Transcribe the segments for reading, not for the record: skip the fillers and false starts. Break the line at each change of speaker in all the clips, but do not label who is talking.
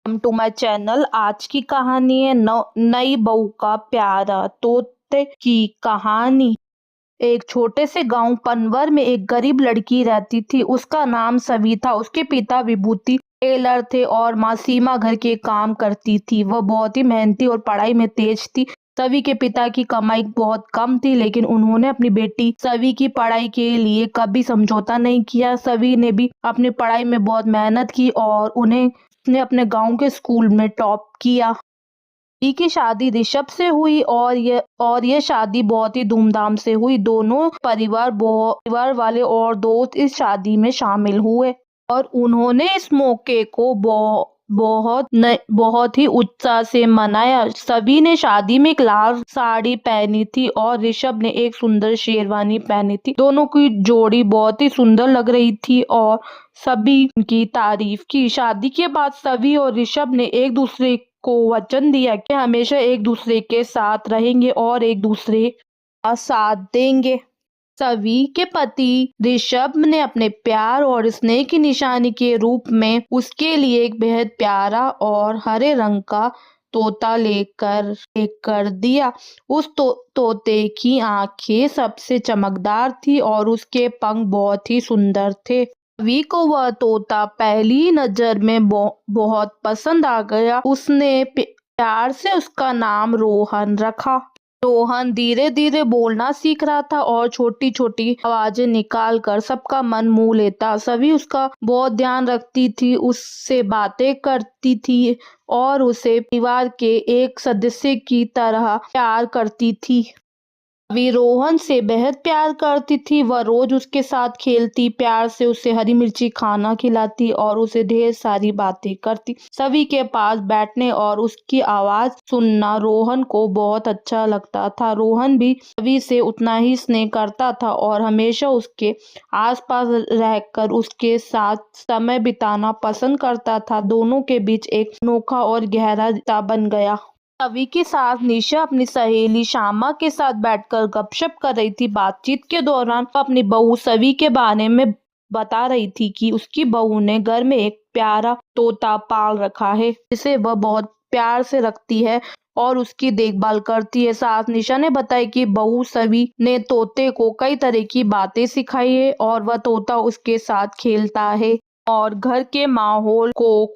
Welcome to my channel. आज की कहानी है नई बहू का प्यारा तोते की कहानी। एक छोटे से गांव पनवर में एक गरीब लड़की रहती थी। उसका नाम सवी था। उसके पिता विभूति टेलर थे और माँ सीमा घर के काम करती थी। वह बहुत ही मेहनती और पढ़ाई में तेज थी। सवी के पिता की कमाई बहुत कम थी, लेकिन उन्होंने अपनी बेटी सवी की पढ़ाई के लिए कभी समझौता नहीं किया। सवी ने भी अपनी पढ़ाई में बहुत मेहनत की और उसने अपने गांव के स्कूल में टॉप किया। सवी की शादी ऋषभ से हुई और ये शादी बहुत ही धूमधाम से हुई। दोनों परिवार वाले और दोस्त इस शादी में शामिल हुए और उन्होंने इस मौके को बहुत ही उत्साह से मनाया। सभी ने शादी में एक लाल साड़ी पहनी थी और ऋषभ ने एक सुंदर शेरवानी पहनी थी। दोनों की जोड़ी बहुत ही सुंदर लग रही थी और सभी उनकी तारीफ की। शादी के बाद सभी और ऋषभ ने एक दूसरे को वचन दिया कि हमेशा एक दूसरे के साथ रहेंगे और एक दूसरे का साथ देंगे। सवी के पति ऋषभ ने अपने प्यार और स्नेह की निशानी के रूप में उसके लिए एक बेहद प्यारा और हरे रंग का तोता लेकर दिया। उस तोते की आंखें सबसे चमकदार थी और उसके पंख बहुत ही सुंदर थे। सवी को वह तोता पहली नजर में बहुत पसंद आ गया। उसने प्यार से उसका नाम रोहन रखा। रोहन धीरे धीरे बोलना सीख रहा था और छोटी छोटी आवाजें निकाल कर सबका मन मोह लेता। सभी उसका बहुत ध्यान रखती थी, उससे बातें करती थी और उसे परिवार के एक सदस्य की तरह प्यार करती थी। सभी रोहन से बेहद प्यार करती थी। वह रोज उसके साथ खेलती, प्यार से उसे हरी मिर्ची खाना खिलाती और उसे ढेर सारी बातें करती। सभी के पास बैठने और उसकी आवाज सुनना रोहन को बहुत अच्छा लगता था। रोहन भी सभी से उतना ही स्नेह करता था और हमेशा उसके आसपास रहकर उसके साथ समय बिताना पसंद करता था। दोनों के बीच एक अनोखा और गहरा रिश्ता बन गया। सवी की सास निशा अपनी सहेली श्यामा के साथ बैठकर गपशप कर रही थी। बातचीत के दौरान वह अपनी बहू सवी के बारे में बता रही थी कि उसकी बहू ने घर में एक प्यारा तोता पाल रखा है, जिसे वह बहुत प्यार से रखती है और उसकी देखभाल करती है। सास निशा ने बताया कि बहू सवी ने तोते को कई तरह की बातें सिखाई है और वह तोता उसके साथ खेलता है और घर के माहौल को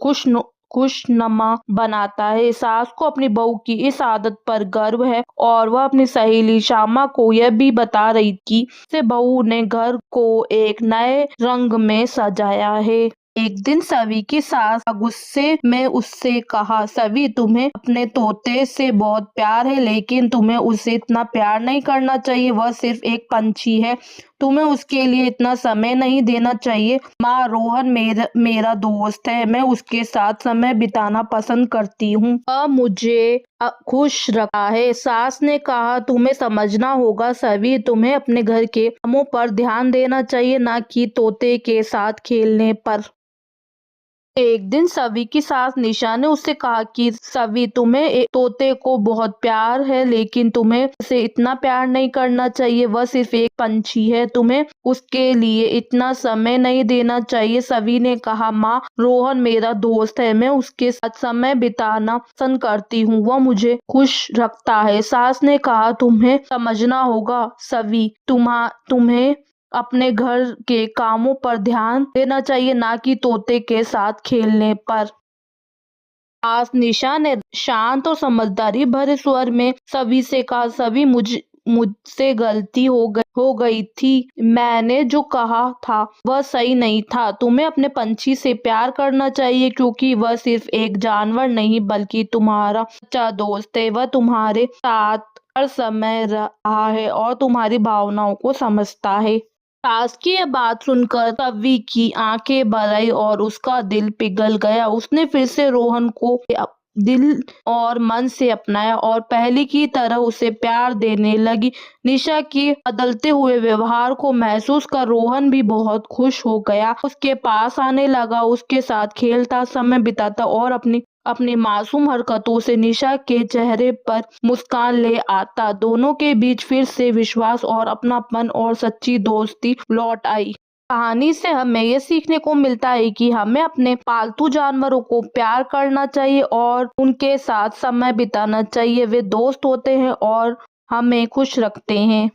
खुशनुमा बनाता है। सास को अपनी बहू की इस आदत पर गर्व है और वह अपनी सहेली श्यामा को यह भी बता रही थी कि बहू ने घर को एक नए रंग में सजाया है। एक दिन सवी की सास गुस्से में उससे कहा, सवी, तुम्हें अपने तोते से बहुत प्यार है, लेकिन तुम्हें उसे इतना प्यार नहीं करना चाहिए। वह सिर्फ एक पंछी है, तुम्हें उसके लिए इतना समय नहीं देना चाहिए। माँ, रोहन मेरा दोस्त है, मैं उसके साथ समय बिताना पसंद करती हूँ। वह मुझे खुश रखा है। सास ने कहा, तुम्हें समझना होगा सवी, तुम्हें अपने घर के कामों पर ध्यान देना चाहिए, ना कि तोते के साथ खेलने पर। एक दिन सवी की सास निशा ने उससे कहा कि सवी, तुम्हें तोते को बहुत प्यार है, लेकिन तुम्हें उसे इतना प्यार नहीं करना चाहिए। वह सिर्फ एक पंछी है, तुम्हें उसके लिए इतना समय नहीं देना चाहिए। सवी ने कहा, माँ, रोहन मेरा दोस्त है, मैं उसके साथ समय बिताना पसंद करती हूँ, वह मुझे खुश रखता है। सास ने कहा, तुम्हें समझना होगा सवी, तुम्हें अपने घर के कामों पर ध्यान देना चाहिए, ना कि तोते के साथ खेलने पर। आज निशा ने शांत और समझदारी भरे स्वर में सभी से कहा, सभी, मुझसे गलती हो गई थी। मैंने जो कहा था वह सही नहीं था। तुम्हें अपने पंछी से प्यार करना चाहिए, क्योंकि वह सिर्फ एक जानवर नहीं बल्कि तुम्हारा सच्चा दोस्त है। वह तुम्हारे साथ हर समय रहा है और तुम्हारी भावनाओं को समझता है। सास की यह बात सुनकर सवी की आंखें भर आई और उसका दिल पिघल गया। उसने फिर से रोहन को दिल और मन से अपनाया और पहले की तरह उसे प्यार देने लगी। निशा की बदलते हुए व्यवहार को महसूस कर रोहन भी बहुत खुश हो गया। उसके पास आने लगा, उसके साथ खेलता, समय बिताता और अपनी मासूम हरकतों से निशा के चेहरे पर मुस्कान ले आता। दोनों के बीच फिर से विश्वास और अपनापन और सच्ची दोस्ती लौट आई। कहानी से हमें ये सीखने को मिलता है कि हमें अपने पालतू जानवरों को प्यार करना चाहिए और उनके साथ समय बिताना चाहिए। वे दोस्त होते हैं और हमें खुश रखते हैं।